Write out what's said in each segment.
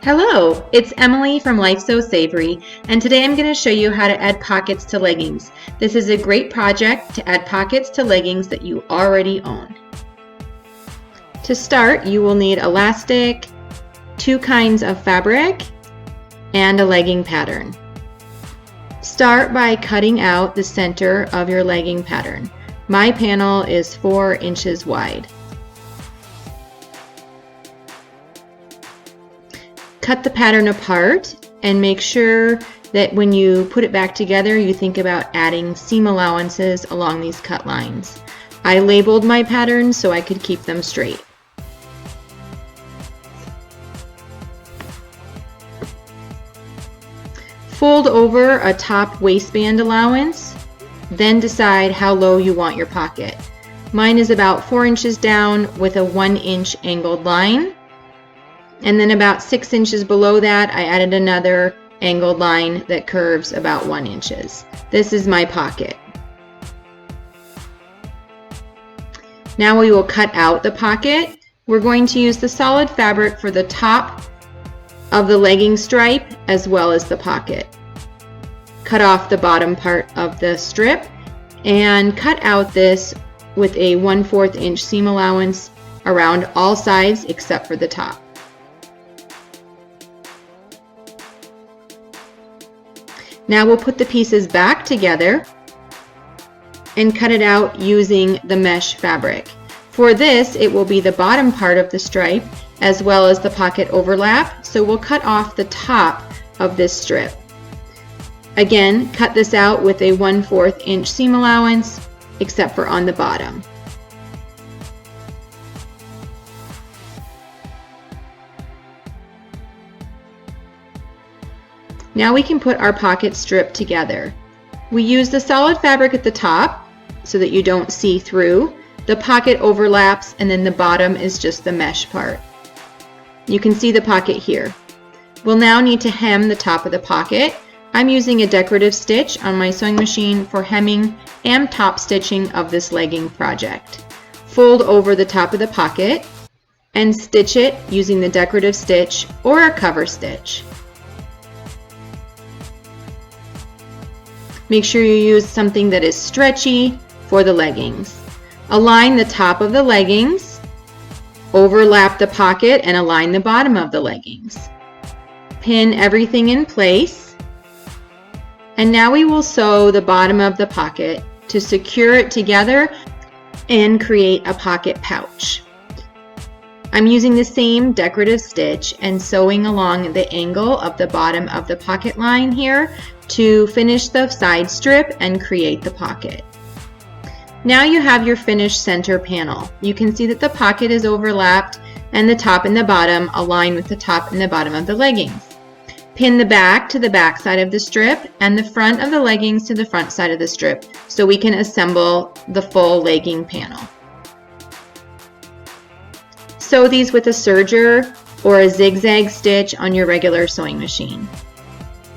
Hello, it's Emily from Life So Savory, and today I'm going to show you how to add pockets to leggings. This is a great project to add pockets to leggings that you already own. To start, you will need elastic, two kinds of fabric, and a legging pattern. Start by cutting out the center of your legging pattern. My panel is 4 inches wide. Cut the pattern apart and make sure that when you put it back together, you think about adding seam allowances along these cut lines. I labeled my patterns so I could keep them straight. Fold over a top waistband allowance, then decide how low you want your pocket. Mine is about 4 inches down with a 1 inch angled line. And then about 6 inches below that, I added another angled line that curves about 1 inch. This is my pocket. Now we will cut out the pocket. We're going to use the solid fabric for the top of the legging stripe as well as the pocket. Cut off the bottom part of the strip and cut out this with a 1/4 inch seam allowance around all sides except for the top. Now we'll put the pieces back together and cut it out using the mesh fabric. For this, it will be the bottom part of the stripe as well as the pocket overlap, so we'll cut off the top of this strip. Again, cut this out with a 1/4 inch seam allowance except for on the bottom. Now we can put our pocket strip together. We use the solid fabric at the top so that you don't see through. The pocket overlaps and then the bottom is just the mesh part. You can see the pocket here. We'll now need to hem the top of the pocket. I'm using a decorative stitch on my sewing machine for hemming and top stitching of this legging project. Fold over the top of the pocket and stitch it using the decorative stitch or a cover stitch. Make sure you use something that is stretchy for the leggings. Align the top of the leggings, overlap the pocket, and align the bottom of the leggings. Pin everything in place. And now we will sew the bottom of the pocket to secure it together and create a pocket pouch. I'm using the same decorative stitch and sewing along the angle of the bottom of the pocket line here to finish the side strip and create the pocket. Now you have your finished center panel. You can see that the pocket is overlapped and the top and the bottom align with the top and the bottom of the leggings. Pin the back to the back side of the strip and the front of the leggings to the front side of the strip so we can assemble the full legging panel. Sew these with a serger or a zigzag stitch on your regular sewing machine.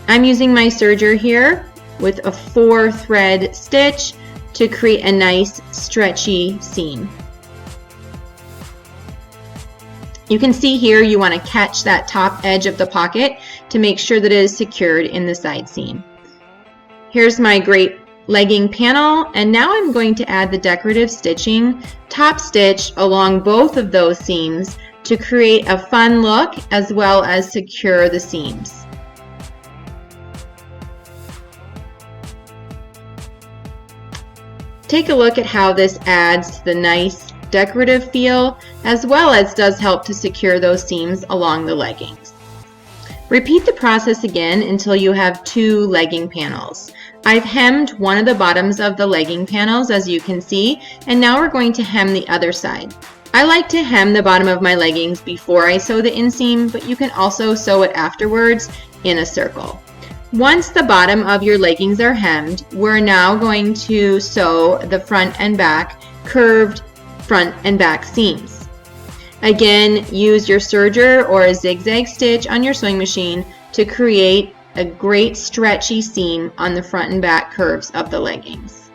I'm using my serger here with a 4-thread stitch to create a nice stretchy seam. You can see here you want to catch that top edge of the pocket to make sure that it is secured in the side seam. Here's my great legging panel, and now I'm going to add the decorative stitching top stitch along both of those seams to create a fun look as well as secure the seams. Take a look at how this adds to the nice decorative feel as well as does help to secure those seams along the leggings. Repeat the process again until you have 2 legging panels. I've hemmed one of the bottoms of the legging panels, as you can see, and now we're going to hem the other side. I like to hem the bottom of my leggings before I sew the inseam, but you can also sew it afterwards in a circle. Once the bottom of your leggings are hemmed, we're now going to sew the front and back curved front and back seams. Again, use your serger or a zigzag stitch on your sewing machine to create a great stretchy seam on the front and back curves of the leggings.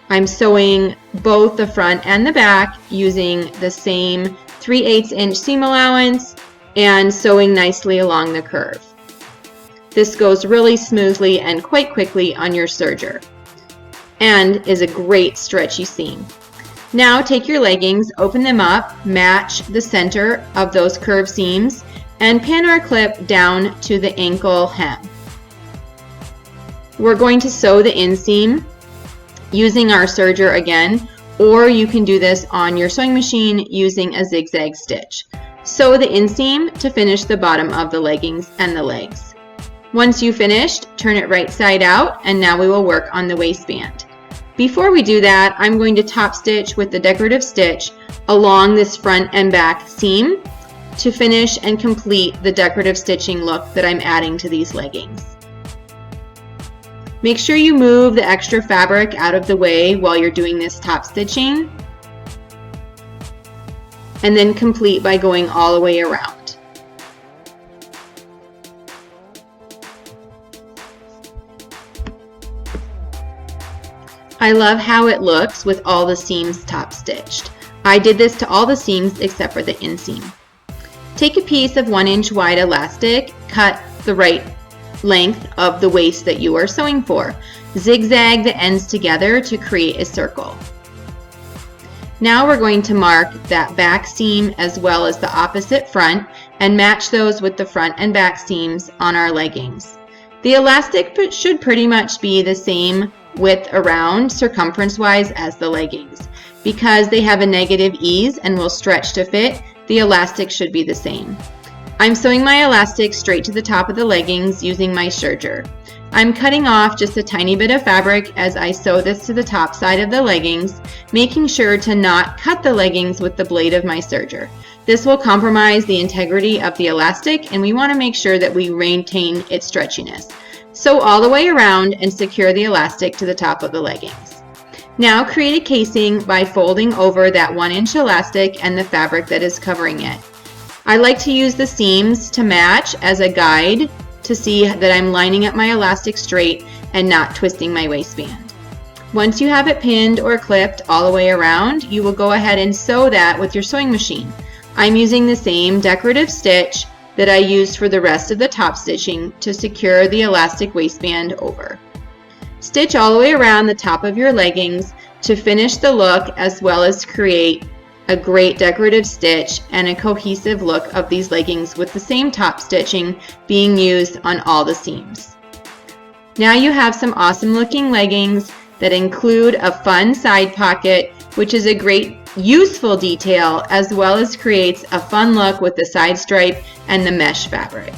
I'm sewing both the front and the back using the same 3/8 inch seam allowance and sewing nicely along the curve. This goes really smoothly and quite quickly on your serger and is a great stretchy seam. Now take your leggings, open them up, match the center of those curved seams, and pin our clip down to the ankle hem. We're going to sew the inseam using our serger again, or you can do this on your sewing machine using a zigzag stitch. Sew the inseam to finish the bottom of the leggings and the legs. Once you've finished, turn it right side out, and now we will work on the waistband. Before we do that, I'm going to top stitch with the decorative stitch along this front and back seam to finish and complete the decorative stitching look that I'm adding to these leggings. Make sure you move the extra fabric out of the way while you're doing this top stitching, and then complete by going all the way around. I love how it looks with all the seams top stitched. I did this to all the seams except for the inseam. Take a piece of 1 inch wide elastic, cut the right length of the waist that you are sewing for. Zigzag the ends together to create a circle. Now we're going to mark that back seam as well as the opposite front and match those with the front and back seams on our leggings. The elastic should pretty much be the same width around circumference wise as the leggings. Because they have a negative ease and will stretch to fit, the elastic should be the same. I'm sewing my elastic straight to the top of the leggings using my serger. I'm cutting off just a tiny bit of fabric as I sew this to the top side of the leggings, making sure to not cut the leggings with the blade of my serger. This will compromise the integrity of the elastic, and we want to make sure that we maintain its stretchiness. Sew all the way around and secure the elastic to the top of the leggings. Now create a casing by folding over that 1 inch elastic and the fabric that is covering it. I like to use the seams to match as a guide to see that I'm lining up my elastic straight and not twisting my waistband. Once you have it pinned or clipped all the way around, you will go ahead and sew that with your sewing machine. I'm using the same decorative stitch that I used for the rest of the top stitching to secure the elastic waistband over. Stitch all the way around the top of your leggings to finish the look as well as create a great decorative stitch and a cohesive look of these leggings with the same top stitching being used on all the seams. Now you have some awesome looking leggings that include a fun side pocket, which is a great useful detail as well as creates a fun look with the side stripe and the mesh fabric.